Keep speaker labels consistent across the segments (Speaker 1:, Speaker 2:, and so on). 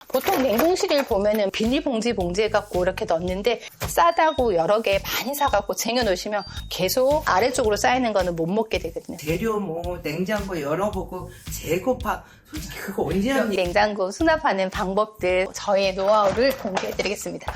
Speaker 1: 보통 냉동실을 보면은 비닐봉지 해갖고 이렇게 넣는데 싸다고 여러 개 많이 사갖고 쟁여놓으시면 계속 아래쪽으로 쌓이는 거는 못 먹게 되거든요.
Speaker 2: 재료 뭐 냉장고 열어보고 재고파 솔직히 그거 언제 하니?
Speaker 1: 냉장고 수납하는 방법들 저희의 노하우를 공개해드리겠습니다.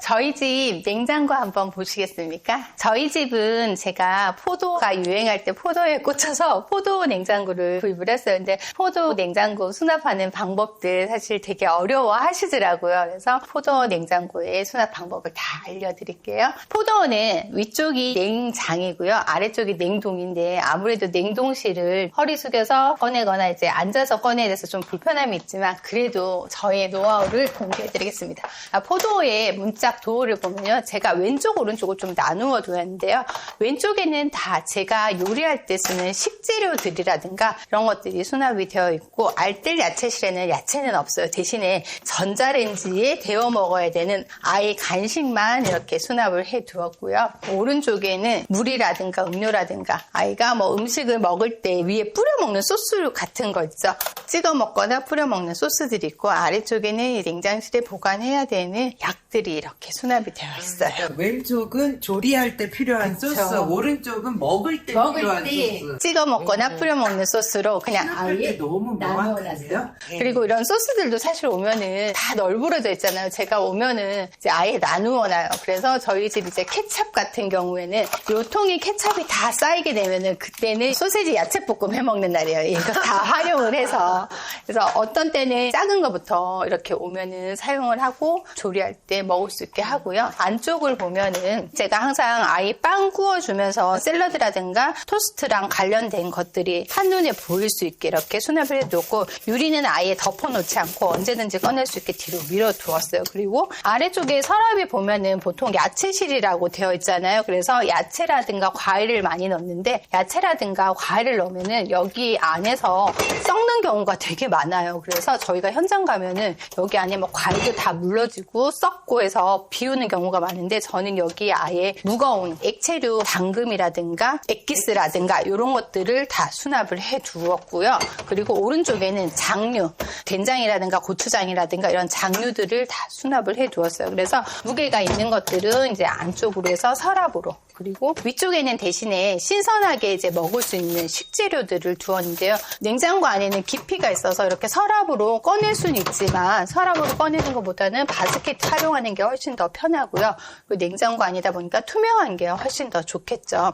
Speaker 1: 저희 집 냉장고 한번 보시겠습니까? 저희 집은 제가 포도가 유행할 때 포도에 꽂혀서 포도 냉장고를 구입을 했어요. 근데 포도 냉장고 수납하는 방법들 사실 되게 어려워 하시더라고요. 그래서 포도 냉장고의 수납 방법을 다 알려드릴게요. 포도는 위쪽이 냉장이고요. 아래쪽이 냉동인데 아무래도 냉동실을 허리 숙여서 꺼내거나 이제 앉아서 꺼내야 돼서 좀 불편함이 있지만 그래도 저의 노하우를 공개해드리겠습니다. 포도의 문짝 도어를 보면요. 제가 왼쪽 오른쪽을 좀 나누어 두었는데요. 왼쪽에는 다 제가 요리할 때 쓰는 식재료들이라든가 이런 것들이 수납이 되어 있고 알뜰 야채실에는 야채는 없어요. 대신에 전자레인지에 데워 먹어야 되는 아이 간식만 이렇게 수납을 해 두었고요. 오른쪽에는 물이라든가 음료라든가 아이가 뭐 음식을 먹을 때 위에 뿌려 먹는 소스 같은 거 있죠. 찍어 먹거나 뿌려 먹는 소스들이 있고 아래쪽에는 이 냉장실에 보관해야 되는 약들이 이렇게 수납이 되어 있어요.
Speaker 2: 왼쪽은 조리할 때 필요한
Speaker 1: 그쵸.
Speaker 2: 소스, 오른쪽은 먹을 때 필요한 소스.
Speaker 1: 찍어 먹거나 뿌려 먹는 소스로 그냥 아예
Speaker 2: 너무 명확한데요?
Speaker 1: 그리고 이런 소스들도 사실 오면은 다 널브러져 있잖아요. 제가 오면은 이제 아예 나누어놔요. 그래서 저희 집 이제 케찹 같은 경우에는 요 통이 케찹이 다 쌓이게 되면은 그때는 소세지 야채볶음 해 먹는 날이에요. 이거 다 활용을 해서. 그래서 어떤 때는 작은 거부터 이렇게 오면은 사용을 하고 조리할 때 먹을 수 있게 하고요. 안쪽을 보면은 제가 항상 아이 빵 구워주면서 샐러드라든가 토스트랑 관련된 것들이 한눈에 보일 수 있게 이렇게 수납을 해두고 유리는 아예 덮어놓지 않고 언제든지 꺼낼 수 있게 뒤로 밀어두었어요. 그리고 아래쪽에 서랍에 보면은 보통 야채실이라고 되어 있잖아요. 그래서 야채라든가 과일을 많이 넣는데 야채라든가 과일을 넣으면은 여기 안에서 썩는 경우가 되게 많아요. 그래서 저희가 현장 가면은 여기 안에 뭐 과일도 다 물러지고 썩고 해서 비우는 경우가 많은데 저는 여기 아예 무거운 액체류 당금이라든가 액기스라든가 이런 것들을 다 수납을 해 두었고요. 그리고 오른쪽에는 장류, 된장이라든가 고추장이라든가 이런 장류들을 다 수납을 해 두었어요. 그래서 무게가 있는 것들은 이제 안쪽으로 해서 서랍으로 그리고 위쪽에는 대신에 신선하게 이제 먹을 수 있는 식재료들을 두었는데요. 냉장고 안에는 깊이가 있어서 이렇게 서랍으로 꺼낼 수는 있지만 서랍으로 꺼내는 것보다는 바스켓 활용하는 게 훨씬 더 편하고요. 그리고 냉장고 안이다 보니까 투명한 게 훨씬 더 좋겠죠.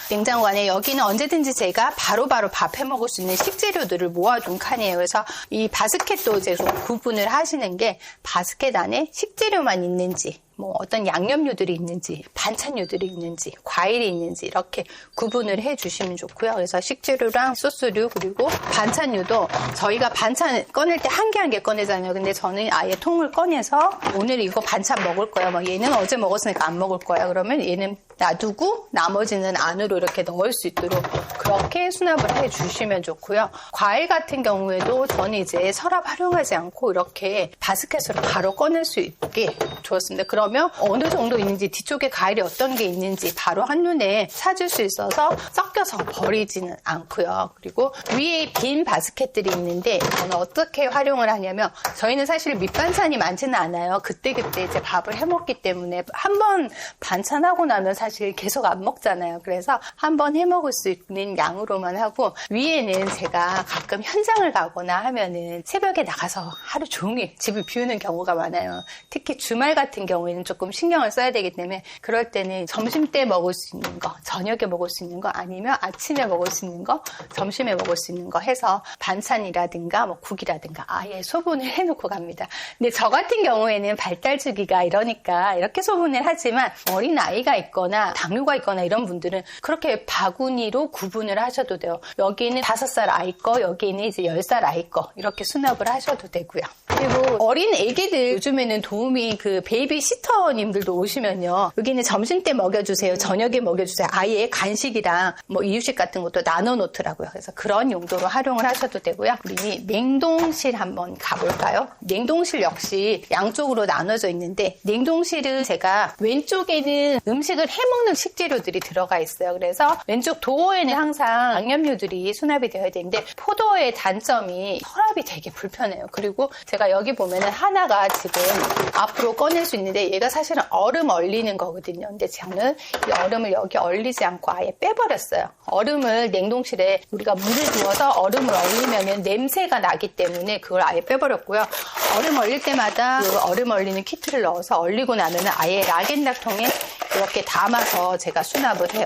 Speaker 1: 냉장고 안에 여기는 언제든지 제가 바로바로 밥 해 먹을 수 있는 식재료들을 모아둔 칸이에요. 그래서 이 바스켓도 이제 좀 구분을 하시는 게 바스켓 안에 식재료만 있는지 뭐 어떤 양념류들이 있는지 반찬류들이 있는지 과일이 있는지 이렇게 구분을 해주시면 좋고요. 그래서 식재료랑 소스류 그리고 반찬류도 저희가 반찬 꺼낼 때 한 개 한 개 꺼내잖아요. 근데 저는 아예 통을 꺼내서 오늘 이거 반찬 먹을 거야. 뭐 얘는 어제 먹었으니까 안 먹을 거야. 그러면 얘는 놔두고 나머지는 안으로 이렇게 넣을 수 있도록 그렇게 수납을 해주시면 좋고요. 과일 같은 경우에도 저는 이제 서랍 활용하지 않고 이렇게 바스켓으로 바로 꺼낼 수 있게 두었습니다. 그러면 어느 정도 있는지 뒤쪽에 과일이 어떤 게 있는지 바로 한눈에 찾을 수 있어서 섞여서 버리지는 않고요. 그리고 위에 빈 바스켓들이 있는데 저는 어떻게 활용을 하냐면 저희는 사실 밑반찬이 많지는 않아요. 그때그때 이제 밥을 해 먹기 때문에 한 번 반찬하고 나면 사실 계속 안 먹잖아요. 그래서 한 번 해 먹을 수 있는 양으로만 하고 위에는 제가 가끔 현장을 가거나 하면은 새벽에 나가서 하루 종일 집을 비우는 경우가 많아요. 특히 주말 같은 경우에는 조금 신경을 써야 되기 때문에 그럴 때는 점심 때 먹을 수 있는 거, 저녁에 먹을 수 있는 거 아니면 아침에 먹을 수 있는 거, 점심에 먹을 수 있는 거 해서 반찬이라든가 뭐 국이라든가 아예 소분을 해놓고 갑니다. 근데 저 같은 경우에는 발달 주기가 이러니까 이렇게 소분을 하지만 어린 아이가 있거나 당뇨가 있거나 이런 분들은 그렇게 바구니로 구분을 하셔도 돼요. 여기는 5살 아이 거, 여기는 이제 10살 아이 거 이렇게 수납을 하셔도 되고요. 그리고 어린 애기들 요즘에는 도우미 그 베이비 시터님들도 오시면요. 여기는 점심 때 먹여주세요. 저녁에 먹여주세요. 아예 간식이랑 뭐 이유식 같은 것도 나눠 놓더라고요. 그래서 그런 용도로 활용을 하셔도 되고요. 우리 냉동실 한번 가볼까요? 냉동실 역시 양쪽으로 나눠져 있는데 냉동실은 제가 왼쪽에는 음식을 해먹는 식재료들이 들어가 있어요. 그래서 왼쪽 도어에는 항상 양념류들이 수납이 되어야 되는데 포도의 단점이 서랍이 되게 불편해요. 그리고 제가 여기 보면은 하나가 지금 앞으로 꺼낼 수 있는데 얘가 사실은 얼음 얼리는 거거든요. 근데 저는 이 얼음을 여기 얼리지 않고 아예 빼버렸어요. 얼음을 냉동실에 우리가 물을 부어서 얼음을 얼리면 냄새가 나기 때문에 그걸 아예 빼버렸고요. 얼음 얼릴 때마다 그 얼음 얼리는 키트를 넣어서 얼리고 나면 아예 락앤락통에 이렇게 담아서 제가 수납을 해요.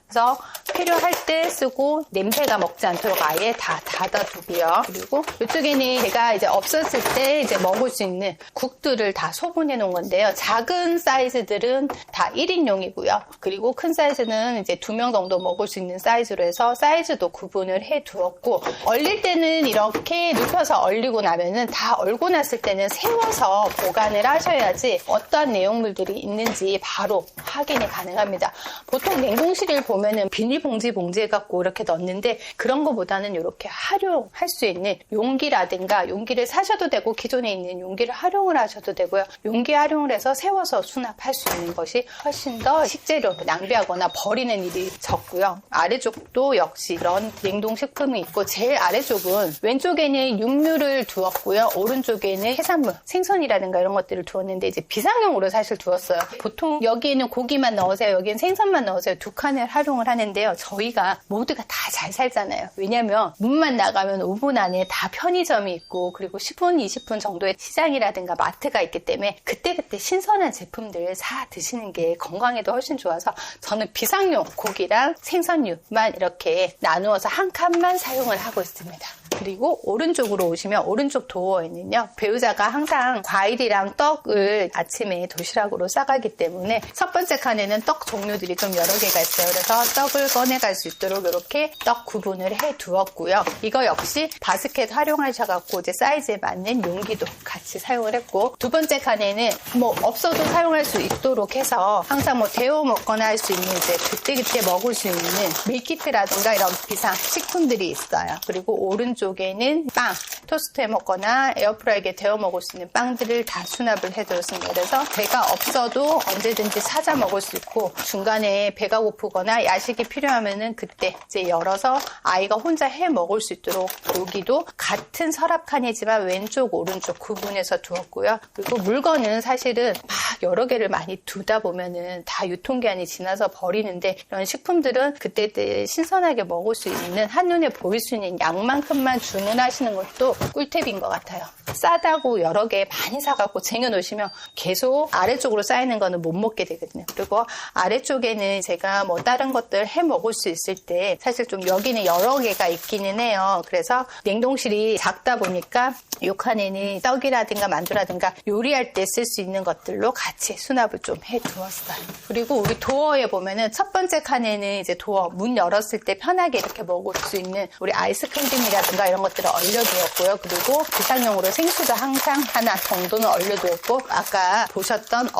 Speaker 1: 그래서 필요할 때 쓰고 냄새가 먹지 않도록 아예 다 닫아두고요. 그리고 이쪽에는 제가 이제 없었을 때 이제 먹을 수 있는 국들을 다 소분해 놓은 건데요. 작은 사이즈들은 다 1인용이고요. 그리고 큰 사이즈는 이제 2명 정도 먹을 수 있는 사이즈로 해서 사이즈도 구분을 해 두었고, 얼릴 때는 이렇게 눕혀서 얼리고 나면은 다 얼고 났을 때는 세워서 보관을 하셔야지 어떠한 내용물들이 있는지 바로 확인이 가능합니다. 보통 냉동실을 보면은 비닐봉지에 갖고 이렇게 넣는데 그런 거보다는 이렇게 활용할 수 있는 용기라든가 용기를 사셔도 되고 기존에 있는 용기를 활용을 하셔도 되고요. 용기 활용을 해서 세워서 수납할 수 있는 것이 훨씬 더 식재료 낭비하거나 버리는 일이 적고요. 아래쪽도 역시 이런 냉동식품이 있고 제일 아래쪽은 왼쪽에는 육류를 두었고요. 오른쪽에는 해산물, 생선이라든가 이런 것들을 두었는데 이제 비상용으로 사실 두었어요. 보통 여기에는 고기만 넣으세요. 여기는 생선만 넣으세요. 두 칸을 활용을 하는데요. 저희가 모두가 다 잘 살잖아요. 왜냐면 문만 나가면 5분 안에 다 편의점이 있고 그리고 10분, 20분 정도의 시장이라든가 마트가 있기 때문에 그때그때 신선한 제품들 사 드시는 게 건강에도 훨씬 좋아서 저는 비상용 고기랑 생선류만 이렇게 나누어서 한 칸만 사용을 하고 있습니다. 그리고 오른쪽으로 오시면 오른쪽 도어에는요. 배우자가 항상 과일이랑 떡을 아침에 도시락으로 싸가기 때문에 첫 번째 칸에는 떡 종류들이 좀 여러 개가 있어요. 그래서 떡을 꺼내갈 수 있도록 이렇게 떡 구분을 해 두었고요. 이거 역시 바스켓 활용하셔갖고 이제 사이즈에 맞는 용기도 같이 사용을 했고, 두 번째 칸에는 뭐 없어도 사용할 수 있도록 해서 항상 뭐 데워 먹거나 할 수 있는 이제 그때그때 먹을 수 있는 밀키트라든가 이런 비상 식품들이 있어요. 그리고 오른쪽에는 빵, 토스트해 먹거나 에어프라이기에 데워 먹을 수 있는 빵들을 다 수납을 해두었습니다. 그래서 제가 없어도 언제든지 찾아 먹을 수 있고 중간에 배가 고프거나 야식이 필요하면은 그때 이제 열어서 아이가 혼자 해 먹을 수 있도록 여기도 같은 서랍 칸이지만 왼쪽 오른쪽 구분해서 두었고요. 그리고 물건은 사실은 막 여러 개를 많이 두다 보면은 다 유통기한이 지나서 버리는데 이런 식품들은 그때 신선하게 먹을 수 있는 한눈에 보일 수 있는 양만큼만 주문하시는 것도 꿀팁인 것 같아요. 싸다고 여러 개 많이 사갖고 쟁여놓으시면 계속 아래쪽으로 쌓이는 거는 못 먹게 되거든요. 그리고 아래쪽에는 제가 뭐 다른 것들 해 먹을 수 있을 때 사실 좀 여기는 여러 개가 있기는 해요. 그래서 냉동실이 작다 보니까 이 칸에는 떡이라든가 만두라든가 요리할 때 쓸 수 있는 것들로 같이 수납을 좀 해두었어요. 그리고 우리 도어에 보면은 첫 번째 칸에는 이제 도어 문 열었을 때 편하게 이렇게 먹을 수 있는 우리 아이스크림이라든가 이런 것들을 얼려두었고요. 그리고 비상용으로 생수도 항상 하나 정도는 얼려두었고, 아까 보셨던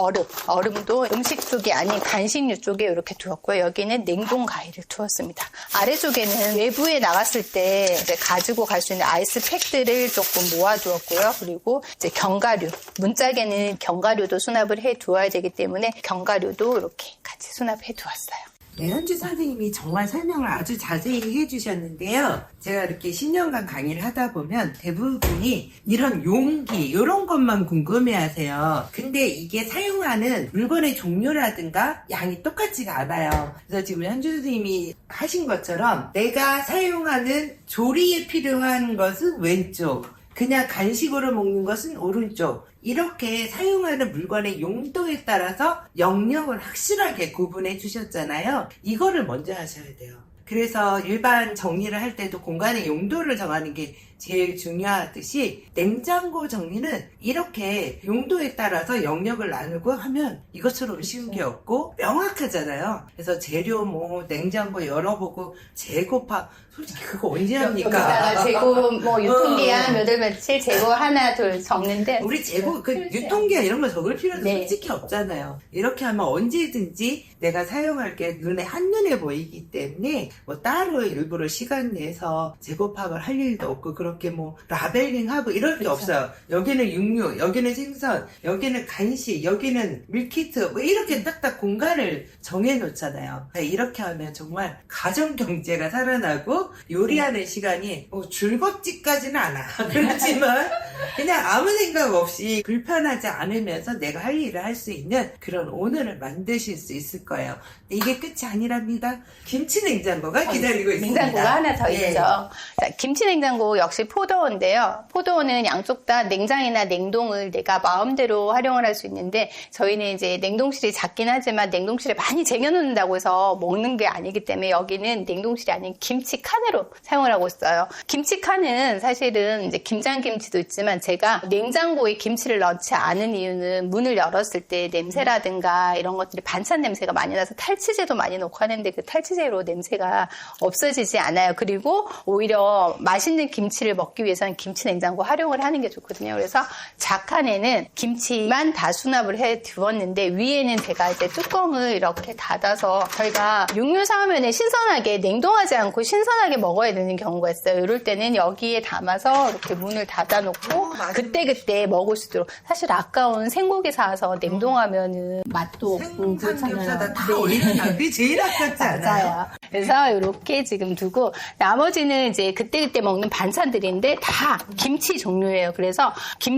Speaker 1: 얼음도 음식 쪽이 아닌 간식류 쪽에 이렇게 두었고요. 여기는 냉동 과일을 두었습니다. 아래쪽에는 외부에 나갔을 때 이제 가지고 갈 수 있는 아이스팩들을 조금 모아두었고요. 그리고 이제 견과류, 문짝에는 견과류도 수납을 해 두어야 되기 때문에 견과류도 이렇게 같이 수납해 두었어요.
Speaker 2: 네, 현주 선생님이 정말 설명을 아주 자세히 해주셨는데요. 제가 이렇게 10년간 강의를 하다 보면 대부분이 이런 용기, 이런 것만 궁금해하세요. 근데 이게 사용하는 물건의 종류라든가 양이 똑같지가 않아요. 그래서 지금 현주 선생님이 하신 것처럼 내가 사용하는 조리에 필요한 것은 왼쪽, 그냥 간식으로 먹는 것은 오른쪽, 이렇게 사용하는 물건의 용도에 따라서 영역을 확실하게 구분해 주셨잖아요. 이거를 먼저 하셔야 돼요. 그래서 일반 정리를 할 때도 공간의 용도를 정하는 게 제일 중요하듯이 냉장고 정리는 이렇게 용도에 따라서 영역을 나누고 하면 이것처럼 쉬운 게 없고 명확하잖아요. 그래서 재료 뭐 냉장고 열어보고 재고 파 솔직히 그거 언제 합니까?
Speaker 1: 여기다가 재고 뭐 유통기한 몇 월 며칠 재고 하나 둘 적는데
Speaker 2: 우리 재고 그 유통기한 이런 거 적을 필요는
Speaker 1: 네.
Speaker 2: 솔직히 없잖아요. 이렇게 하면 언제든지 내가 사용할 게 눈에 한눈에 보이기 때문에 뭐 따로 일부러 시간 내서 재고 파악을 할 일도 없고 그렇게 뭐 라벨링하고 이럴 게 없어요. 여기는 육류, 여기는 생선, 여기는 간식, 여기는 밀키트 뭐 이렇게 딱딱 공간을 정해놓잖아요. 이렇게 하면 정말 가정 경제가 살아나고 요리하는 시간이 뭐 즐겁지까지는 않아. 그렇지만 그냥 아무 생각 없이 불편하지 않으면서 내가 할 일을 할 수 있는 그런 오늘을 만드실 수 있을 거예요. 이게 끝이 아니랍니다. 김치 냉장고가 기다리고 있습니다.
Speaker 1: 냉장고가 하나 더
Speaker 2: 예.
Speaker 1: 있죠. 자, 김치 냉장고 역시 포도원인데요. 포도원은 양쪽 다 냉장이나 냉동을 내가 마음대로 활용을 할 수 있는데 저희는 이제 냉동실이 작긴 하지만 냉동실에 많이 쟁여놓는다고 해서 먹는 게 아니기 때문에 여기는 냉동실이 아닌 김치 칸으로 사용을 하고 있어요. 김치 칸은 사실은 이제 김장김치도 있지만 제가 냉장고에 김치를 넣지 않은 이유는 문을 열었을 때 냄새라든가 이런 것들이 반찬 냄새가 많이 나서 탈취제도 많이 넣고 하는데 그 탈취제로 냄새가 없어지지 않아요. 그리고 오히려 맛있는 김치를 먹기 위해서는 김치 냉장고 활용을 하는 게 좋거든요. 그래서 작칸에는 김치만 다 수납을 해 두었는데 위에는 제가 이제 뚜껑을 이렇게 닫아서 저희가 육류 사오면 신선하게 냉동하지 않고 신선하게 먹어야 되는 경우가 있어요. 이럴 때는 여기에 담아서 이렇게 문을 닫아놓고 그때그때 먹을 수 있도록 사실 아까운 생고기 사서 냉동하면은 맛도 없고
Speaker 2: 삼겹살 다 올려놔. 그게 제일 아깝지 않아요?
Speaker 1: 맞아요. 그래서 이렇게 지금 두고 나머지는 이제 그때그때 먹는 반찬들인데 다 김치 종류예요. 그래서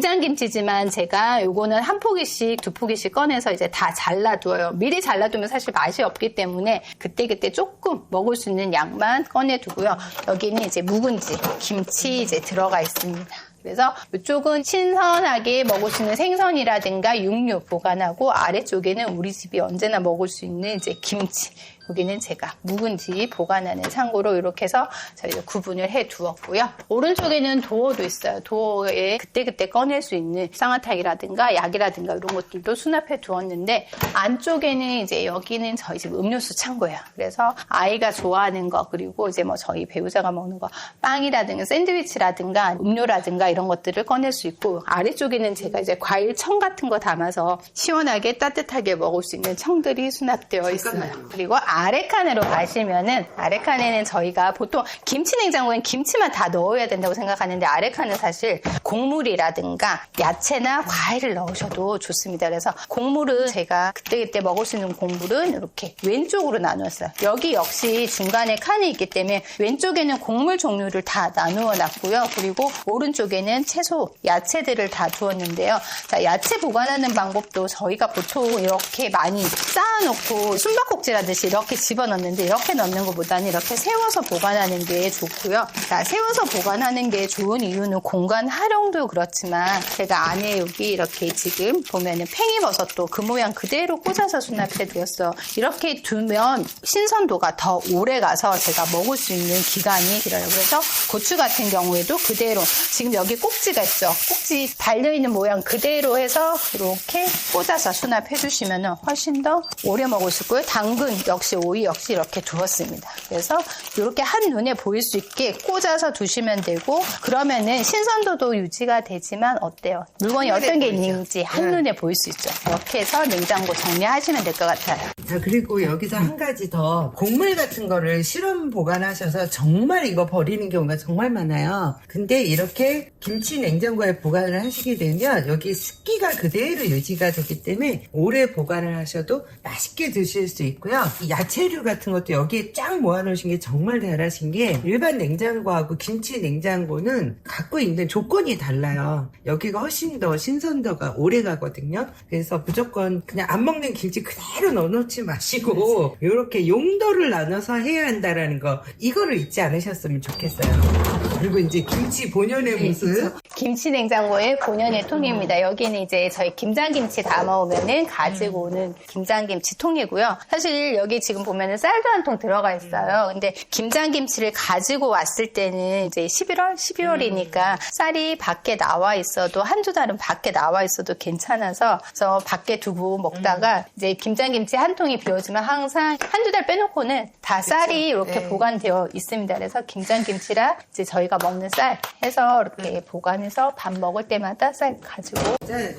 Speaker 1: 김장김치지만 제가 요거는 한 포기씩 두 포기씩 꺼내서 이제 다 잘라두어요. 미리 잘라두면 사실 맛이 없기 때문에 그때그때 조금 먹을 수 있는 양만 꺼내두고요. 여기는 이제 묵은지, 김치 이제 들어가 있습니다. 그래서 이쪽은 신선하게 먹을 수 있는 생선이라든가 육류 보관하고 아래쪽에는 우리 집이 언제나 먹을 수 있는 이제 김치. 여기는 제가 묵은지 보관하는 창고로 이렇게 해서 저희가 구분을 해 두었고요. 오른쪽에는 도어도 있어요. 도어에 그때그때 꺼낼 수 있는 쌍화탕이라든가 약이라든가 이런 것들도 수납해 두었는데 안쪽에는 이제 여기는 저희 집 음료수 창고예요. 그래서 아이가 좋아하는 거 그리고 이제 뭐 저희 배우자가 먹는 거 빵이라든가 샌드위치라든가 음료라든가 이런 것들을 꺼낼 수 있고 아래쪽에는 제가 이제 과일청 같은 거 담아서 시원하게 따뜻하게 먹을 수 있는 청들이 수납되어 있어요. 그리고 아래 칸으로 가시면은 아래 칸에는 저희가 보통 김치 냉장고엔 김치만 다 넣어야 된다고 생각하는데 아래 칸은 사실 곡물이라든가 야채나 과일을 넣으셔도 좋습니다. 그래서 곡물은 제가 그때그때 먹을 수 있는 곡물은 이렇게 왼쪽으로 나누었어요. 여기 역시 중간에 칸이 있기 때문에 왼쪽에는 곡물 종류를 다 나누어 놨고요. 그리고 오른쪽에는 채소, 야채들을 다 두었는데요. 자, 야채 보관하는 방법도 저희가 보통 이렇게 많이 쌓아놓고 숨바꼭질하듯이 이렇게 집어넣는데 이렇게 넣는 것보다는 이렇게 세워서 보관하는 게 좋고요. 자, 세워서 보관하는 게 좋은 이유는 공간 활용도 그렇지만 제가 안에 여기 이렇게 지금 보면은 팽이버섯도 그 모양 그대로 꽂아서 수납해 두었어요. 이렇게 두면 신선도가 더 오래 가서 제가 먹을 수 있는 기간이 길어요. 그래서 고추 같은 경우에도 그대로 지금 여기 꼭지가 있죠. 꼭지 달려있는 모양 그대로 해서 이렇게 꽂아서 수납해 주시면 훨씬 더 오래 먹을 수 있고요. 당근 역시 오이 역시 이렇게 두었습니다. 그래서 이렇게 한눈에 보일 수 있게 꽂아서 두시면 되고 그러면은 신선도도 유지가 되지만 어때요? 물건이 어떤 게 있는지 한눈에 보일 수 있죠. 이렇게 해서 냉장고 정리하시면 될 것 같아요.
Speaker 2: 자, 그리고 여기서 한 가지 더 곡물 같은 거를 실온 보관하셔서 정말 이거 버리는 경우가 정말 많아요. 근데 이렇게 김치 냉장고에 보관을 하시게 되면 여기 습기가 그대로 유지가 되기 때문에 오래 보관을 하셔도 맛있게 드실 수 있고요. 이 야채류 같은 것도 여기에 쫙 모아놓으신 게 정말 잘하신 게 일반 냉장고하고 김치 냉장고는 갖고 있는 조건이 달라요. 여기가 훨씬 더 신선도가 오래 가거든요. 그래서 무조건 그냥 안 먹는 김치 그대로 넣어놓지 마시고 이렇게 용도를 나눠서 해야 한다라는 거 이거를 잊지 않으셨으면 좋겠어요. 그리고 이제 김치 본연의 모습.
Speaker 1: 김치 냉장고의 본연의 통입니다. 여기는 이제 저희 김장김치 담아오면은 가지고 오는 김장김치 통이고요. 사실 여기 지금 보면은 쌀도 한 통 들어가 있어요. 근데 김장김치를 가지고 왔을 때는 이제 11월, 12월이니까 쌀이 밖에 나와 있어도 한두 달은 밖에 나와 있어도 괜찮아서 그래서 밖에 두고 먹다가 이제 김장김치 한 통이 비워지면 항상 한두 달 빼놓고는 다 쌀이 이렇게 보관되어 있습니다. 그래서 김장김치랑 이제 저희가 먹는 쌀 해서 이렇게 보관해서 밥 먹을 때마다 쌀 가지고.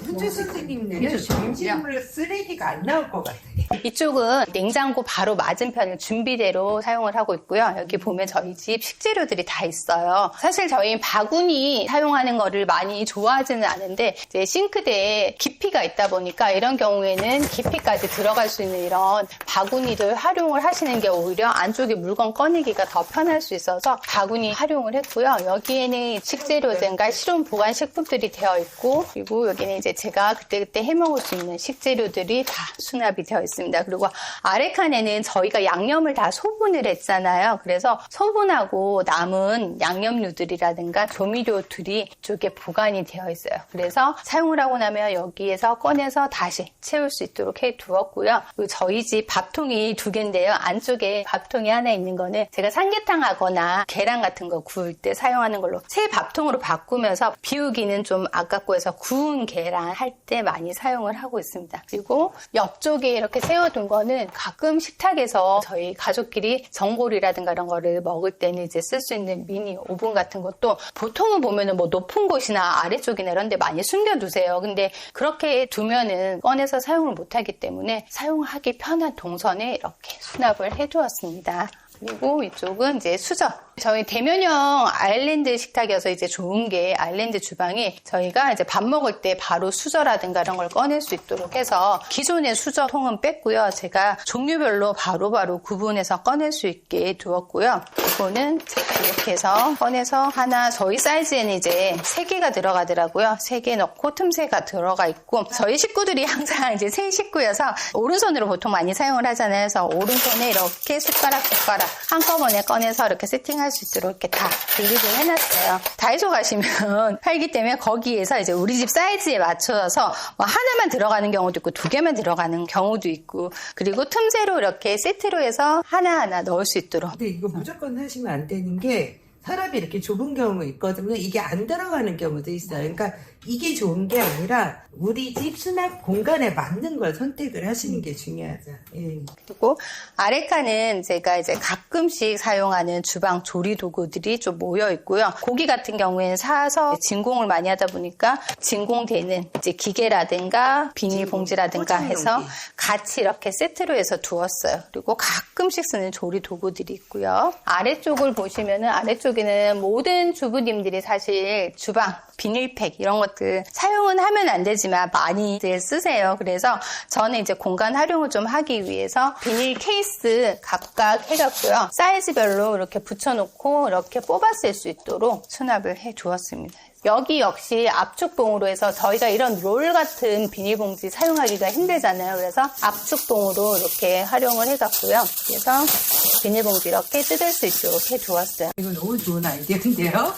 Speaker 2: 훈주 선생님네는 음식물 쓰레기가 안 나올 것 같아요.
Speaker 1: 이쪽은 냉장고 바로 맞은편을 준비대로 사용을 하고 있고요. 여기 보면 저희 집 식재료들이 다 있어요. 사실 저희 바구니 사용하는 거를 많이 좋아하지는 않은데 이제 싱크대에 깊이가 있다 보니까 이런 경우에는 깊이까지 들어갈 수 있는 이런 바구니들 활용을 하시는 게 오히려 안쪽에 물건 꺼내기가 더 편할 수 있어서 바구니 활용을 했고요. 여기에는 식재료들과 실온 보관 식품들이 되어 있고 그리고 여기는 이제 제가 그때그때 해먹을 수 있는 식재료들이 다 수납이 되어 있습니다. 그리고 아래 칸에는 저희가 양념을 다 소분을 했잖아요. 그래서 소분하고 남은 양념류들이라든가 조미료들이 이쪽에 보관이 되어 있어요. 그래서 사용을 하고 나면 여기에서 꺼내서 다시 채울 수 있도록 해 두었고요. 그리고 저희 집 밥통이 두 개인데요. 안쪽에 밥통이 하나 있는 거는 제가 삼계탕 하거나 계란 같은 거 구울 때 사용하는 걸로 새 밥통으로 바꾸면서 비우기는 좀 아깝고 해서 구운 계란 할 때 많이 사용을 하고 있습니다. 그리고 옆쪽에 이렇게 세워둔 거는 가끔 식탁에서 저희 가족끼리 전골이라든가 이런 거를 먹을 때는 이제 쓸 수 있는 미니 오븐 같은 것도 보통은 보면은 뭐 높은 곳이나 아래쪽이나 이런 데 많이 숨겨두세요. 근데 그렇게 두면은 꺼내서 사용을 못하기 때문에 사용하기 편한 동선에 이렇게 수납을 해두었습니다. 그리고 이쪽은 이제 수저. 저희 대면형 아일랜드 식탁이어서 이제 좋은 게 아일랜드 주방이 저희가 이제 밥 먹을 때 바로 수저라든가 이런 걸 꺼낼 수 있도록 해서 기존의 수저통은 뺐고요. 제가 종류별로 바로바로 구분해서 꺼낼 수 있게 두었고요. 이거는 이렇게 해서 꺼내서 하나 저희 사이즈에는 이제 3개가 들어가더라고요. 3개 넣고 틈새가 들어가 있고 저희 식구들이 항상 이제 세 식구여서 오른손으로 보통 많이 사용을 하잖아요. 그래서 오른손에 이렇게 숟가락 한꺼번에 꺼내서 이렇게 세팅할 수 있도록 이렇게 다 분리를 해놨어요. 다이소 가시면 팔기 때문에 거기에서 이제 우리 집 사이즈에 맞춰서 뭐 하나만 들어가는 경우도 있고 2개만 들어가는 경우도 있고 그리고 틈새로 이렇게 세트로 해서 하나하나 넣을 수 있도록.
Speaker 2: 근데 이거 무조건 하시면 안 되는 게 서랍이 이렇게 좁은 경우 있거든요. 이게 안 들어가는 경우도 있어요. 그러니까 이게 좋은 게 아니라 우리 집 수납 공간에 맞는 걸 선택을 하시는 게 중요하죠. 예.
Speaker 1: 그리고 아래 칸은 제가 이제 가끔씩 사용하는 주방 조리 도구들이 좀 모여 있고요. 고기 같은 경우에는 사서 진공을 많이 하다 보니까 진공되는 이제 기계라든가 비닐봉지라든가 해서 같이 이렇게 세트로 해서 두었어요. 그리고 가끔씩 쓰는 조리 도구들이 있고요. 아래쪽을 보시면은 아래쪽에는 모든 주부님들이 사실 주방 비닐팩 이런 것들 사용은 하면 안 되지만 많이들 쓰세요. 그래서 저는 이제 공간 활용을 좀 하기 위해서 비닐 케이스 각각 해갖고요. 사이즈별로 이렇게 붙여놓고 이렇게 뽑아 쓸 수 있도록 수납을 해 두었습니다. 여기 역시 압축봉으로 해서 저희가 이런 롤 같은 비닐봉지 사용하기가 힘들잖아요. 그래서 압축봉으로 이렇게 활용을 해갖고요. 그래서 비닐봉지 이렇게 뜯을 수 있도록 해두었어요.
Speaker 2: 이거 너무 좋은 아이디어인데요?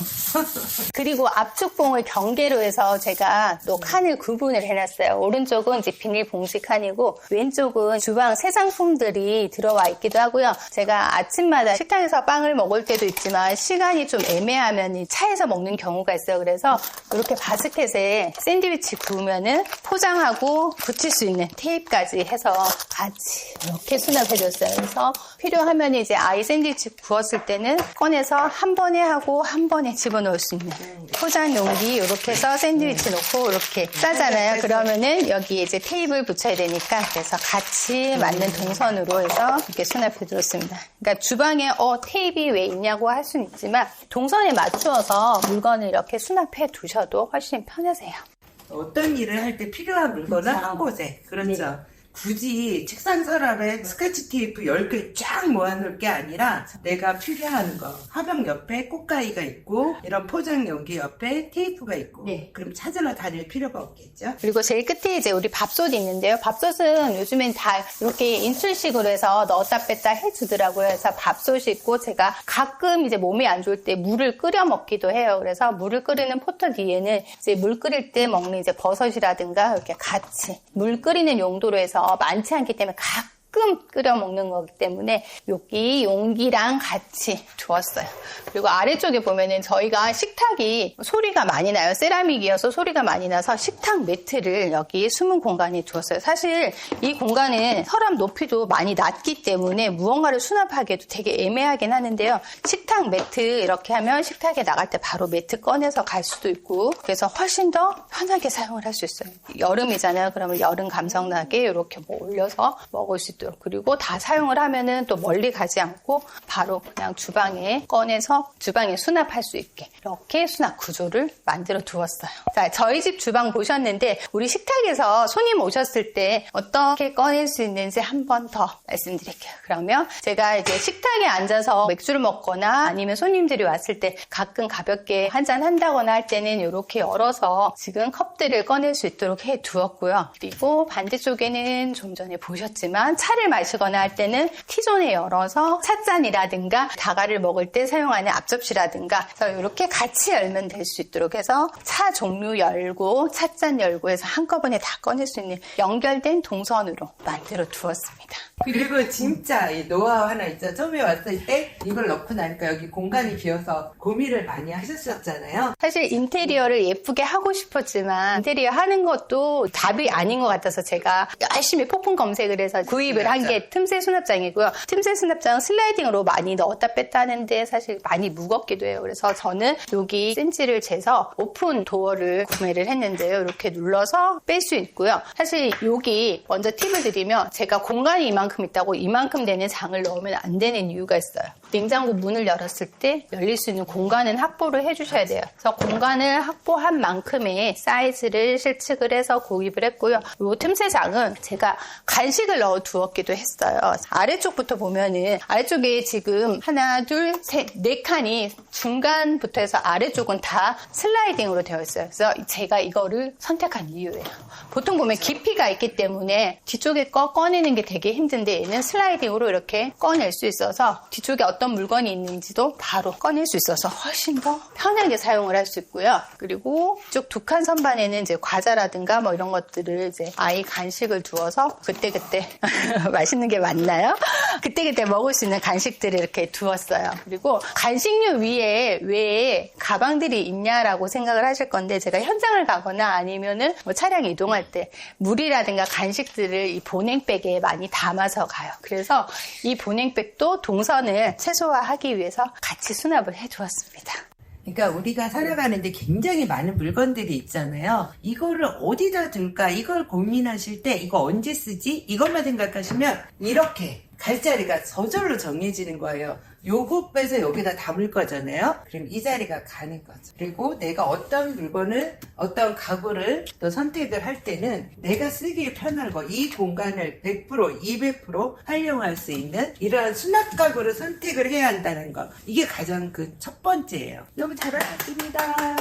Speaker 1: 그리고 압축봉을 경계로 해서 제가 또 칸을 구분을 해놨어요. 오른쪽은 이제 비닐봉지 칸이고 왼쪽은 주방 새 상품들이 들어와 있기도 하고요. 제가 아침마다 식당에서 빵을 먹을 때도 있지만 시간이 좀 애매하면 차에서 먹는 경우가 있어요. 그래서 이렇게 바스켓에 샌드위치 구우면은 포장하고 붙일 수 있는 테이프까지 해서 같이 이렇게 수납해줬어요. 그래서 필요하면 이제 아이 샌드위치 구웠을 때는 꺼내서 한 번에 하고 한 번에 집어넣을 수 있는 포장 용기 이렇게 해서 샌드위치 놓고 이렇게 싸잖아요. 그러면은 여기 이제 테이프를 붙여야 되니까 그래서 같이 맞는 동선으로 해서 이렇게 수납해줬습니다. 그러니까 주방에 테이프가 왜 있냐고 할 수는 있지만 동선에 맞추어서 물건을 이렇게 수납해 두셔도 훨씬 편하세요.
Speaker 2: 어떤 일을 할 때 필요한 물건은 한 곳에. 그렇죠. 굳이 책상 서랍에 스카치 테이프 10개 쫙 모아놓을 게 아니라 내가 필요한 거 화병 옆에 꽃가위가 있고 이런 포장 용기 옆에 테이프가 있고
Speaker 1: 네.
Speaker 2: 그럼 찾으러 다닐 필요가 없겠죠?
Speaker 1: 그리고 제일 끝에 이제 우리 밥솥이 있는데요. 밥솥은 요즘엔 다 이렇게 인출식으로 해서 넣었다 뺐다 해주더라고요. 그래서 밥솥이 있고 제가 가끔 이제 몸이 안 좋을 때 물을 끓여 먹기도 해요. 그래서 물을 끓이는 포트 뒤에는 이제 물 끓일 때 먹는 이제 버섯이라든가 이렇게 같이 물 끓이는 용도로 해서 많지 않기 때문에 가끔 끓여 먹는 거기 때문에 여기 용기랑 같이 두었어요. 그리고 아래쪽에 보면은 저희가 식탁이 소리가 많이 나요. 세라믹이어서 소리가 많이 나서 식탁 매트를 여기 숨은 공간에 두었어요. 사실 이 공간은 서랍 높이도 많이 낮기 때문에 무언가를 수납하기에도 되게 애매하긴 하는데요. 식탁 매트 이렇게 하면 식탁에 나갈 때 바로 매트 꺼내서 갈 수도 있고 그래서 훨씬 더 편하게 사용을 할 수 있어요. 여름이잖아요. 그러면 여름 감성 나게 이렇게 뭐 올려서 먹을 수 있도록 그리고 다 사용을 하면은 또 멀리 가지 않고 바로 그냥 주방에 꺼내서 주방에 수납할 수 있게 이렇게 수납 구조를 만들어 두었어요. 자, 저희 집 주방 보셨는데 우리 식탁에서 손님 오셨을 때 어떻게 꺼낼 수 있는지 한 번 더 말씀드릴게요. 그러면 제가 이제 식탁에 앉아서 맥주를 먹거나 아니면 손님들이 왔을 때 가끔 가볍게 한잔 한다거나 할 때는 이렇게 열어서 지금 컵들을 꺼낼 수 있도록 해 두었고요. 그리고 반대쪽에는 좀 전에 보셨지만 차를 마시거나 할 때는 T존에 열어서 찻잔이라든가 다가를 먹을 때 사용하는 앞접시라든가 그래서 이렇게 같이 열면 될 수 있도록 해서 차 종류 열고 찻잔 열고 해서 한꺼번에 다 꺼낼 수 있는 연결된 동선으로 만들어 두었습니다.
Speaker 2: 그리고 진짜 이 노하우 하나 있죠. 처음에 왔을 때 이걸 넣고 나니까 여기 공간이 비어서 고민을 많이 하셨었잖아요.
Speaker 1: 사실 인테리어를 예쁘게 하고 싶었지만 인테리어 하는 것도 답이 아닌 것 같아서 제가 열심히 폭풍 검색을 해서 구입을 한 게 틈새 수납장이고요. 틈새 수납장 슬라이딩으로 많이 넣었다 뺐다 하는데 사실 많이 무겁기도 해요. 그래서 저는 여기 센치를 재서 오픈 도어를 구매를 했는데요. 이렇게 눌러서 뺄 수 있고요. 사실 여기 먼저 팁을 드리면 제가 공간이 이만큼 있다고 이만큼 되는 장을 넣으면 안 되는 이유가 있어요. 냉장고 문을 열었을 때 열릴 수 있는 공간은 확보를 해주셔야 돼요. 그래서 공간을 확보한 만큼의 사이즈를 실측을 해서 구입을 했고요. 이 틈새장은 제가 간식을 넣어 두었기도 했어요. 아래쪽부터 보면은 아래쪽에 지금 하나, 둘, 셋, 네 칸이 중간부터 해서 아래쪽은 다 슬라이딩으로 되어 있어요. 그래서 제가 이거를 선택한 이유예요. 보통 보면 깊이가 있기 때문에 뒤쪽에 거 꺼내는 게 되게 힘든데 얘는 슬라이딩으로 이렇게 꺼낼 수 있어서 뒤쪽에 어떤 물건이 있는지도 바로 꺼낼 수 있어서 훨씬 더 편하게 사용을 할 수 있고요. 그리고 이쪽 두 칸 선반에는 이제 과자라든가 뭐 이런 것들을 이제 아이 간식을 두어서 그때그때 맛있는 게 맞나요? 그때그때 먹을 수 있는 간식들을 이렇게 두었어요. 그리고 간식류 위에 왜 가방들이 있냐라고 생각을 하실 건데 제가 현장을 가거나 아니면은 뭐 차량 이동할 때 물이라든가 간식들을 이 보냉백에 많이 담아서 가요. 그래서 이 보냉백도 동선을 최소화하기 위해서 같이 수납을 해두었습니다.
Speaker 2: 그러니까 우리가 살아가는데 굉장히 많은 물건들이 있잖아요. 이거를 어디다 둘까? 이걸 고민하실 때 이거 언제 쓰지? 이것만 생각하시면 이렇게 갈 자리가 저절로 정해지는 거예요. 요거 빼서 여기다 담을 거잖아요. 그럼 이 자리가 가는 거죠. 그리고 내가 어떤 물건을 어떤 가구를 또 선택을 할 때는 내가 쓰기에 편하고 이 공간을 100% 200% 활용할 수 있는 이러한 수납 가구를 선택을 해야 한다는 거. 이게 가장 그 첫 번째예요. 너무 잘 알았습니다.